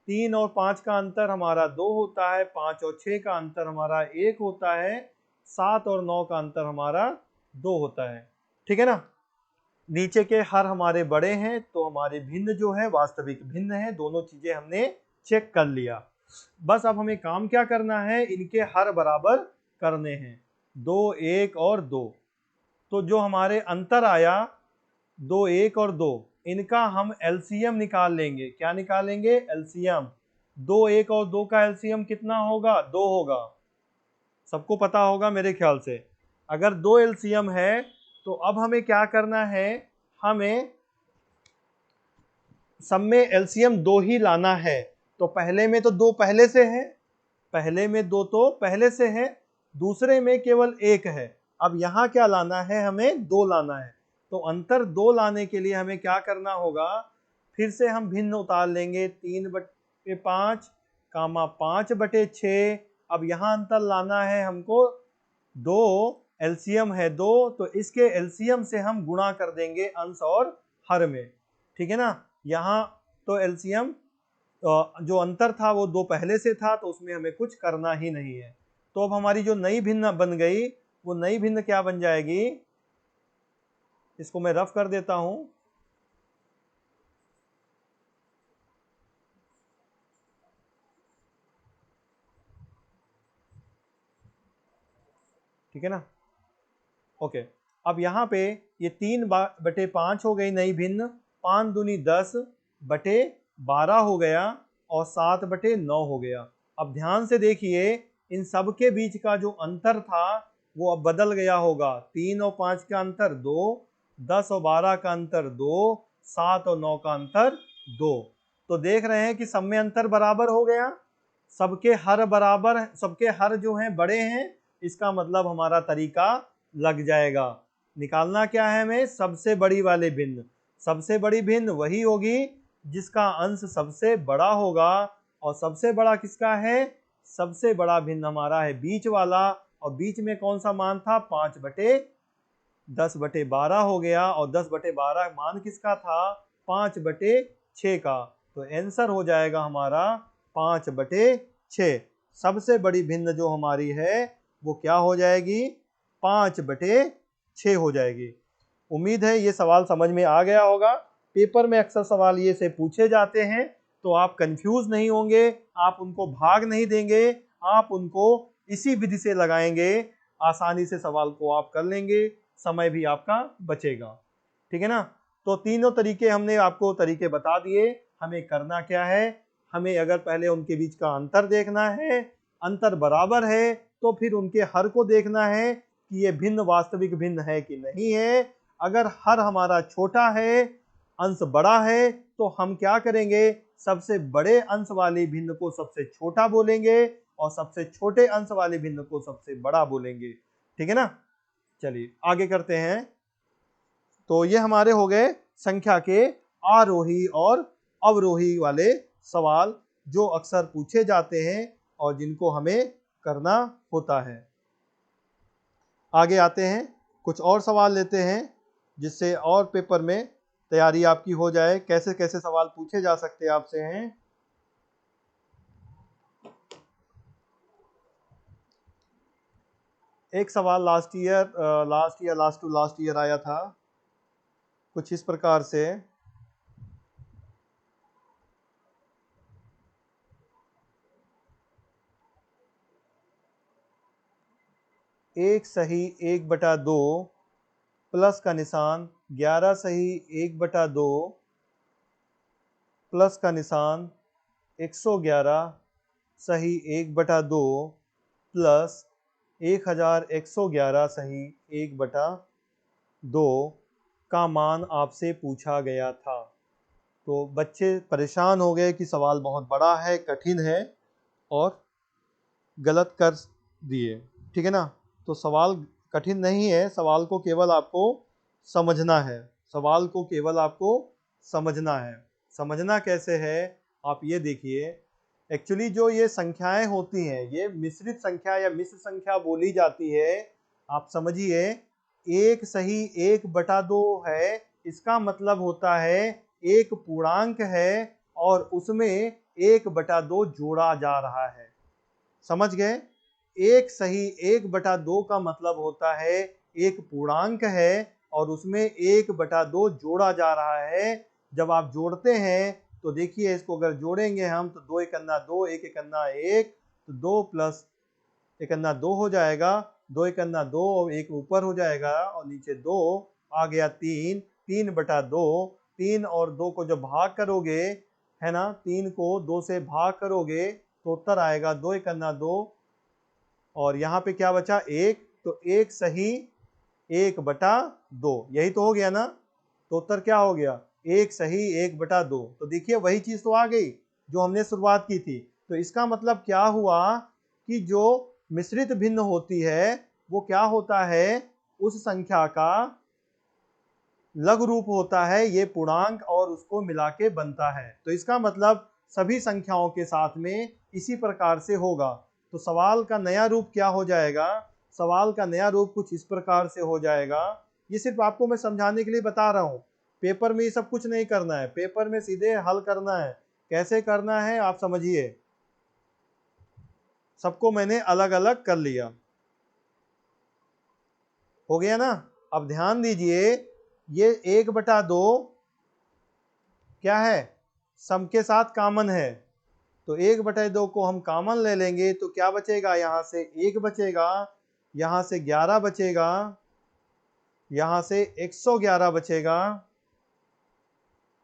3 और 5 का अंतर हमारा 2 होता है, 5 और 6 का अंतर हमारा 1 होता है, 7 और 9 का अंतर हमारा 2 होता है। ठीक है ना। नीचे के हर हमारे बड़े हैं तो हमारे भिन्न जो है वास्तविक भिन्न है। दोनों चीजें हमने चेक कर लिया। बस अब हमें काम क्या करना है, इनके हर बराबर करने हैं, 2, 1 और 2। तो जो हमारे अंतर आया 2, 1 और 2, इनका हम एलसीएम निकाल लेंगे। क्या निकालेंगे, एलसीएम। 2, 1 और 2 का एलसीएम कितना होगा, 2 होगा। सबको पता होगा मेरे ख्याल से। अगर 2 एलसीएम है तो अब हमें क्या करना है, हमें सब में एलसीएम 2 ही लाना है। तो पहले में तो 2 पहले से है, पहले में 2 तो पहले से है, दूसरे में केवल 1 है। अब यहाँ क्या लाना है, हमें 2 लाना है। तो अंतर 2 लाने के लिए हमें क्या करना होगा, फिर से हम भिन्न उतार लेंगे, 3/5 कामा 5/6। अब यहाँ अंतर लाना है हमको, 2 एलसीएम है 2, तो इसके एलसीएम से हम गुणा कर देंगे अंश और हर में। ठीक है ना। यहाँ तो एलसीएम जो अंतर था वो 2 पहले से था, तो उसमें हमें कुछ करना ही नहीं है। तो अब हमारी जो नई भिन्न बन गई, वो नई भिन्न क्या बन जाएगी, इसको मैं रफ कर देता हूं। ठीक है ना। ओके, अब यहाँ पे ये 3/5 हो गई नई भिन्न, 5 दूनी 10/12 हो गया और 7/9 हो गया। अब ध्यान से देखिए, इन सब के बीच का जो अंतर था वो अब बदल गया होगा। 3 और 5 का अंतर 2, 10 और 12 का अंतर 2, 7 और 9 का अंतर 2। तो देख रहे हैं कि सब में अंतर बराबर हो गया, सबके हर बराबर, सबके हर जो हैं बड़े हैं। इसका मतलब हमारा तरीका लग जाएगा। निकालना क्या है हमें? सबसे बड़ी वाले भिन्न। सबसे बड़ी भिन्न वही होगी जिसका अंश सबसे बड़ा होगा, और सबसे बड़ा किसका है? सबसे बड़ा भिन्न हमारा है बीच वाला, और बीच में कौन सा मान था? 5/10/12 हो गया, और 10/12 मान किसका था? 5/6 का। तो आंसर हो जाएगा हमारा 5/6। सबसे बड़ी भिन्न जो हमारी है वो क्या हो जाएगी? 5/6 हो जाएगी। उम्मीद है ये सवाल समझ में आ गया होगा। पेपर में अक्सर सवाल ये से पूछे जाते हैं, तो आप कंफ्यूज नहीं होंगे, आप उनको भाग नहीं देंगे, आप उनको इसी विधि से लगाएंगे, आसानी से सवाल को आप कर लेंगे, समय भी आपका बचेगा। ठीक है ना? तो तीनों तरीके हमने आपको तरीके बता दिए। हमें करना क्या है? हमें अगर पहले उनके बीच का अंतर देखना है, अंतर बराबर है, तो फिर उनके हर को देखना है कि ये भिन्न वास्तविक भिन्न है कि नहीं है। अगर हर हमारा छोटा है, अंश बड़ा है, तो हम क्या करेंगे? सबसे बड़े अंश वाली भिन्न को सबसे छोटा बोलेंगे, और सबसे छोटे अंश वाले भिन्न को सबसे बड़ा बोलेंगे। ठीक है ना? चलिए आगे करते हैं। तो ये हमारे हो गए संख्या के आरोही और अवरोही वाले सवाल, जो अक्सर पूछे जाते हैं और जिनको हमें करना होता है। आगे आते हैं, कुछ और सवाल लेते हैं जिससे और पेपर में तैयारी आपकी हो जाए। कैसे कैसे सवाल पूछे जा सकते हैं आपसे हैं। एक सवाल लास्ट टू लास्ट ईयर आया था, कुछ इस प्रकार से। एक सही 1/2 प्लस का निशान 11 सही 1/2 प्लस का निशान 111 सही 1/2 प्लस 1111 सही 1/2 का मान आपसे पूछा गया था। तो बच्चे परेशान हो गए कि सवाल बहुत बड़ा है, कठिन है, और गलत कर दिए। ठीक है ना? तो सवाल कठिन नहीं है, सवाल को केवल आपको समझना है। सवाल को केवल आपको समझना है। समझना कैसे है? आप ये देखिए, एक्चुअली जो ये संख्याएं होती हैं, ये मिश्रित संख्या या मिश्र संख्या बोली जाती है। आप समझिए, 1 सही 1/2 है, इसका मतलब होता है एक पूर्णांक है और उसमें 1/2 जोड़ा जा रहा है। समझ गए? 1 सही 1/2 का मतलब होता है एक पूर्णांक है और उसमें 1/2 जोड़ा जा रहा है। जब आप जोड़ते हैं तो देखिए, इसको अगर जोड़ेंगे हम तो 2 एकन्ना 2, 1 एकन्ना 1, तो 2 प्लस एकन्ना 2 हो जाएगा। 2 एकन्ना 2 और 1 ऊपर हो जाएगा और नीचे 2 आ गया 3, 3/2। 3 और 2 को जब भाग करोगे, है ना, 3 को 2 से भाग करोगे तो उत्तर आएगा 2 एकन्ना 2, और यहाँ पे क्या बचा? 1। तो 1 सही 1/2, यही तो हो गया ना? तो उत्तर क्या हो गया? 1 सही 1/2। तो देखिए, वही चीज तो आ गई जो हमने शुरुआत की थी। तो इसका मतलब क्या हुआ कि जो मिश्रित भिन्न होती है वो क्या होता है? उस संख्या का लघु रूप होता है ये पूर्णांक, और उसको मिला के बनता है। तो इसका मतलब सभी संख्याओं के साथ में इसी प्रकार से होगा। तो सवाल का नया रूप क्या हो जाएगा? सवाल का नया रूप कुछ इस प्रकार से हो जाएगा। ये सिर्फ आपको मैं समझाने के लिए बता रहा हूँ। पेपर में ये सब कुछ नहीं करना है, पेपर में सीधे हल करना है। कैसे करना है आप समझिए। सबको मैंने अलग अलग कर लिया, हो गया ना? अब ध्यान दीजिए, ये 1/2 क्या है? सम के साथ कॉमन है। तो 1/2 को हम कॉमन ले लेंगे तो क्या बचेगा? यहाँ से 1 बचेगा, यहाँ से 11 बचेगा, यहां से 111 बचेगा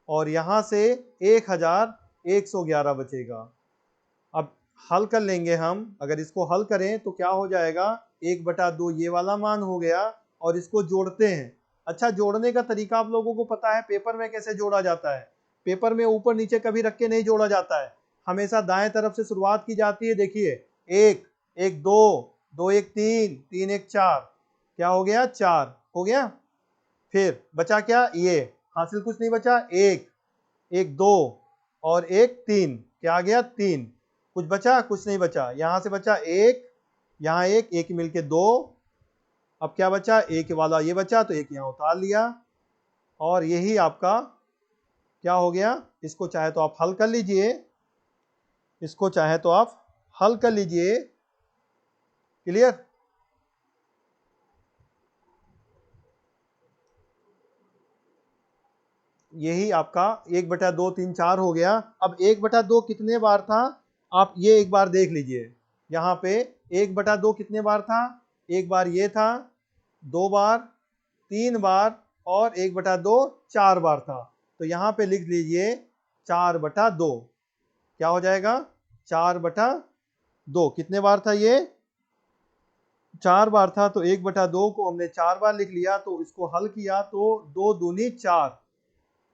और यहां से 1111 बचेगा। अब हल कर लेंगे हम, अगर इसको हल करें तो क्या हो जाएगा, 1/2 ये वाला मान हो गया और इसको जोड़ते हैं। अच्छा, जोड़ने का तरीका आप लोगों को पता है पेपर में कैसे जोड़ा जाता है। पेपर में ऊपर नीचे कभी रख के नहीं जोड़ा जाता है, हमेशा दाएं तरफ से शुरुआत की जाती है। देखिए, 1 1 2, 2 1 3, 3 1 4, क्या हो गया, 4 हो गया। फिर बचा क्या, ये हासिल कुछ नहीं बचा, 1 1 2 और 1 3, क्या आ गया, 3। कुछ बचा, कुछ नहीं बचा, यहां से बचा 1, यहाँ 1 1 मिलके 2। अब क्या बचा, एक वाला ये बचा तो एक यहाँ उतार लिया और यही आपका क्या हो गया। इसको चाहे तो आप हल कर लीजिए, इसको चाहे तो आप हल कर लीजिए। क्लियर। यही आपका 1/2 3 4 हो गया। अब 1/2 कितने बार था, आप ये एक बार देख लीजिए। यहाँ पे 1/2 कितने बार था, एक बार ये था, 2 बार, 3 बार और 1/2 4 बार था। तो यहाँ पे लिख लीजिए 4/2, क्या हो जाएगा, 4/2। कितने बार था ये, 4 बार था, तो 1/2 को हमने 4 बार लिख लिया। तो इसको हल किया तो 2 दूनी 4,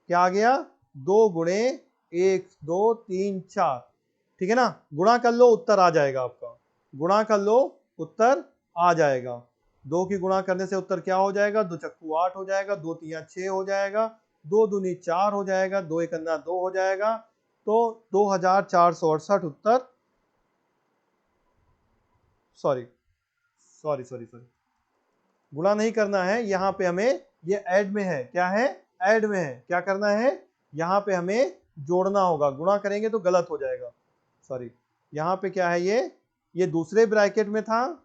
क्या आ गया, 2 गुणे 1 2 3 4। ठीक है ना, गुणा कर लो उत्तर आ जाएगा आपका, गुणा कर लो उत्तर आ जाएगा। 2 की गुणा करने से उत्तर क्या हो जाएगा, 2 चक्कू 8 हो जाएगा, 2 तिया 6 हो जाएगा, 2 दूनी 4 हो जाएगा, 2 एक अन्ना 2 हो जाएगा। तो 2468 उत्तर, सॉरी सॉरी सॉरी सॉरी, गुणा नहीं करना है यहाँ पे हमें, ये ऐड में है, क्या है, ऐड में है। क्या करना है, यहाँ पे हमें जोड़ना होगा, गुणा करेंगे तो गलत हो जाएगा। सॉरी, यहाँ पे क्या है, ये दूसरे ब्रैकेट में था,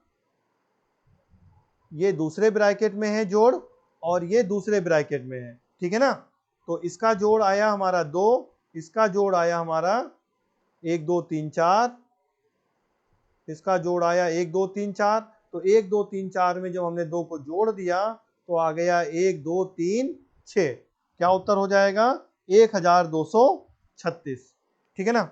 ये दूसरे ब्रैकेट में है जोड़ और ये दूसरे ब्रैकेट में है। ठीक है ना, तो इसका जोड़ आया हमारा 2, इसका जोड़ आया हमारा 1 2 3 4, इसका जोड़ आया 1 2 3 4। तो 1 2 3 4 में जब हमने 2 को जोड़ दिया तो आ गया 1 2 3 6, क्या उत्तर हो जाएगा, 1236। ठीक है ना।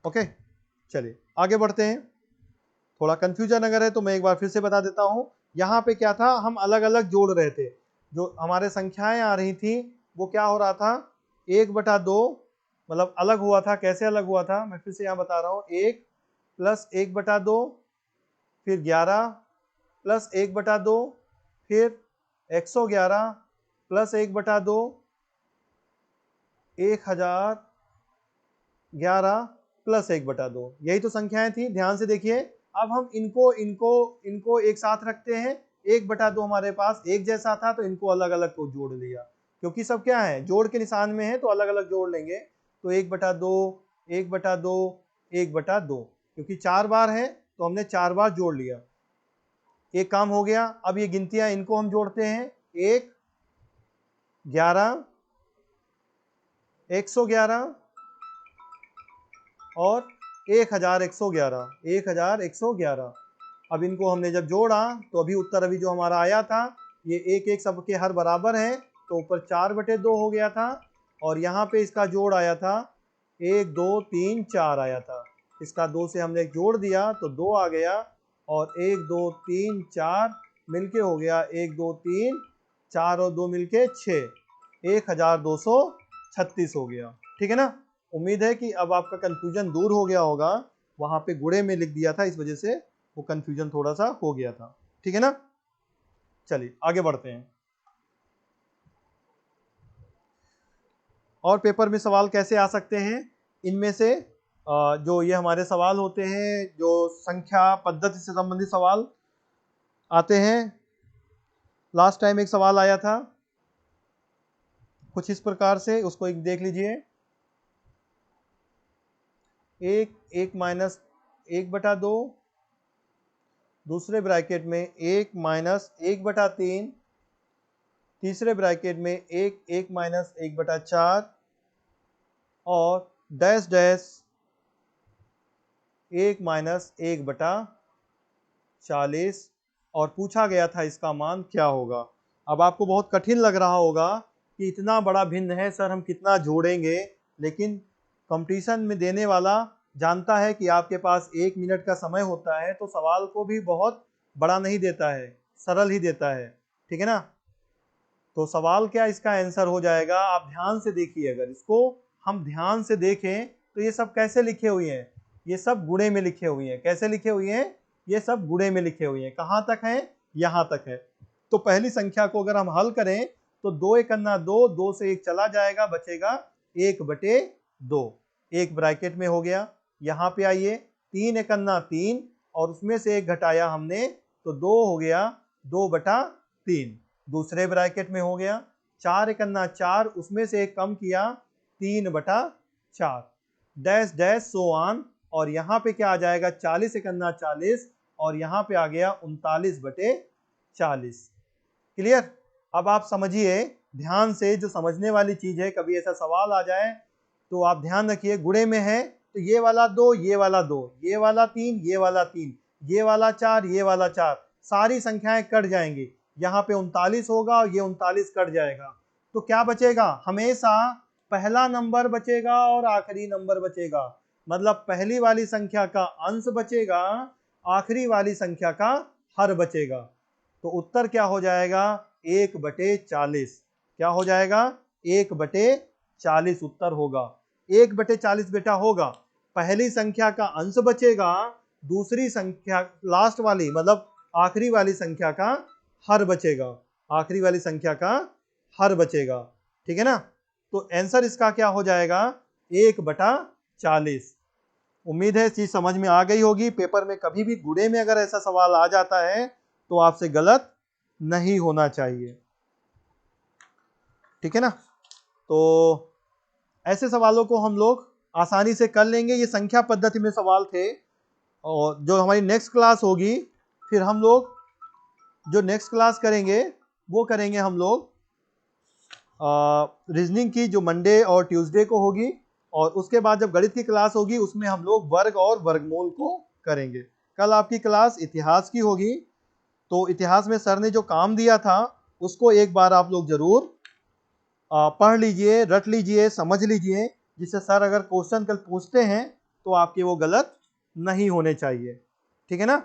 ओके, चलिए आगे बढ़ते हैं। थोड़ा कंफ्यूजन अगर है तो मैं एक बार फिर से बता देता हूं। यहाँ पे क्या था, हम अलग अलग जोड़ रहे थे, जो हमारे संख्याएं आ रही थी वो क्या हो रहा था, 1/2, मतलब अलग हुआ था। कैसे अलग हुआ था, मैं फिर से यहाँ बता रहा हूँ, 1 + 1/2, फिर 11 + 1/2, फिर 111 + 1/2, 1011 + 1/2, यही तो संख्याएं थी। ध्यान से देखिए, अब हम इनको इनको इनको एक साथ रखते हैं। 1/2 हमारे पास एक जैसा था तो इनको अलग अलग को जोड़ लिया, क्योंकि सब क्या है, जोड़ के निशान में है तो अलग अलग जोड़ लेंगे। तो 1/2 1/2 1/2, क्योंकि 4 बार है तो हमने 4 बार जोड़ लिया। एक काम हो गया। अब ये गिनतियां इनको हम जोड़ते हैं, 1 11 111 और 1111 1111। अब इनको हमने जब जोड़ा तो अभी उत्तर अभी जो हमारा आया था, ये एक एक सबके हर बराबर है तो ऊपर 4/2 हो गया था। और यहाँ पे इसका जोड़ आया था 1 2 3 4 आया था। इसका 2 से हमने जोड़ दिया तो 2 आ गया और 1 2 3 4 मिलके हो गया 1 2 3 4 और 2 मिलके 6, 1236 हो गया। ठीक है ना। उम्मीद है कि अब आपका कंफ्यूजन दूर हो गया होगा, वहां पे गुणे में लिख दिया था इस वजह से वो कंफ्यूजन थोड़ा सा हो गया था। ठीक है ना, चलिए आगे बढ़ते हैं। और पेपर में सवाल कैसे आ सकते हैं, इनमें से जो ये हमारे सवाल होते हैं, जो संख्या पद्धति से संबंधित सवाल आते हैं। लास्ट टाइम एक सवाल आया था कुछ इस प्रकार से, उसको एक देख लीजिए। 1 माइनस 1/2, दूसरे ब्रैकेट में 1 माइनस 1/3, तीसरे ब्रैकेट में 1 1 माइनस 1/4 और डैश डैश 1-1/40 और पूछा गया था इसका मान क्या होगा। अब आपको बहुत कठिन लग रहा होगा कि इतना बड़ा भिन्न है सर, हम कितना जोड़ेंगे, लेकिन कंपटीशन में देने वाला जानता है कि आपके पास 1 मिनट का समय होता है, तो सवाल को भी बहुत बड़ा नहीं देता है, सरल ही देता है। ठीक है ना। तो सवाल क्या इसका आंसर हो जाएगा, आप ध्यान से देखिए। अगर इसको हम ध्यान से देखें तो ये सब कैसे लिखे हुए हैं, ये सब गुणे में लिखे हुए हैं। कैसे लिखे हुए हैं, ये सब गुणे में लिखे हुए हैं। कहाँ तक है, यहाँ तक है। तो पहली संख्या को अगर हम हल करें तो 2 × 2, 2 से 1 चला जाएगा, बचेगा 1/2, एक ब्रैकेट में हो गया। यहाँ पे आइए, 3 × 3 और उसमें से 1 घटाया हमने तो 2 हो गया, 2/3, दूसरे ब्रैकेट में हो गया। 4 × 4 उसमें से 1 कम किया, 3/4, डैश डैश सो ऑन। और यहाँ पे क्या आ जाएगा, 40 × 40 और यहाँ पे आ गया 39/40। क्लियर। अब आप समझिए ध्यान से, जो समझने वाली चीज है, कभी ऐसा सवाल आ जाए तो आप ध्यान रखिए, गुणे में है तो ये वाला 2, ये वाला 2, ये वाला 3, ये वाला 3, ये वाला 4, ये वाला 4, सारी संख्याएं कट जाएंगी। यहाँ पे 39 होगा और ये 39 कट जाएगा। तो क्या बचेगा, हमेशा पहला नंबर बचेगा और आखिरी नंबर बचेगा। मतलब पहली वाली संख्या का अंश बचेगा, आखिरी वाली संख्या का हर बचेगा। तो उत्तर क्या हो जाएगा, 1/40। क्या हो जाएगा, 1/40 उत्तर होगा। 1/40 बेटा होगा, पहली संख्या का अंश बचेगा, दूसरी संख्या लास्ट वाली मतलब आखिरी वाली संख्या का हर बचेगा, आखिरी वाली संख्या का हर बचेगा। ठीक है ना। तो आंसर इसका क्या हो जाएगा, 1/40। उम्मीद है चीज समझ में आ गई होगी। पेपर में कभी भी गुणे में अगर ऐसा सवाल आ जाता है तो आपसे गलत नहीं होना चाहिए। ठीक है ना। तो ऐसे सवालों को हम लोग आसानी से कर लेंगे। ये संख्या पद्धति में सवाल थे। और जो हमारी नेक्स्ट क्लास होगी, फिर हम लोग जो नेक्स्ट क्लास करेंगे वो करेंगे हम लोग रीजनिंग की, जो मंडे और ट्यूसडे को होगी। और उसके बाद जब गणित की क्लास होगी उसमें हम लोग वर्ग और वर्गमूल को करेंगे। कल आपकी क्लास इतिहास की होगी, तो इतिहास में सर ने जो काम दिया था उसको एक बार आप लोग जरूर पढ़ लीजिए, रट लीजिए, समझ लीजिए, जिससे सर अगर क्वेश्चन कल पूछते हैं तो आपके वो गलत नहीं होने चाहिए। ठीक है ना।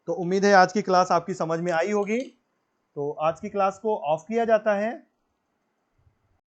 तो उम्मीद है आज की क्लास आपकी समझ में आई होगी। तो आज की क्लास को ऑफ किया जाता है।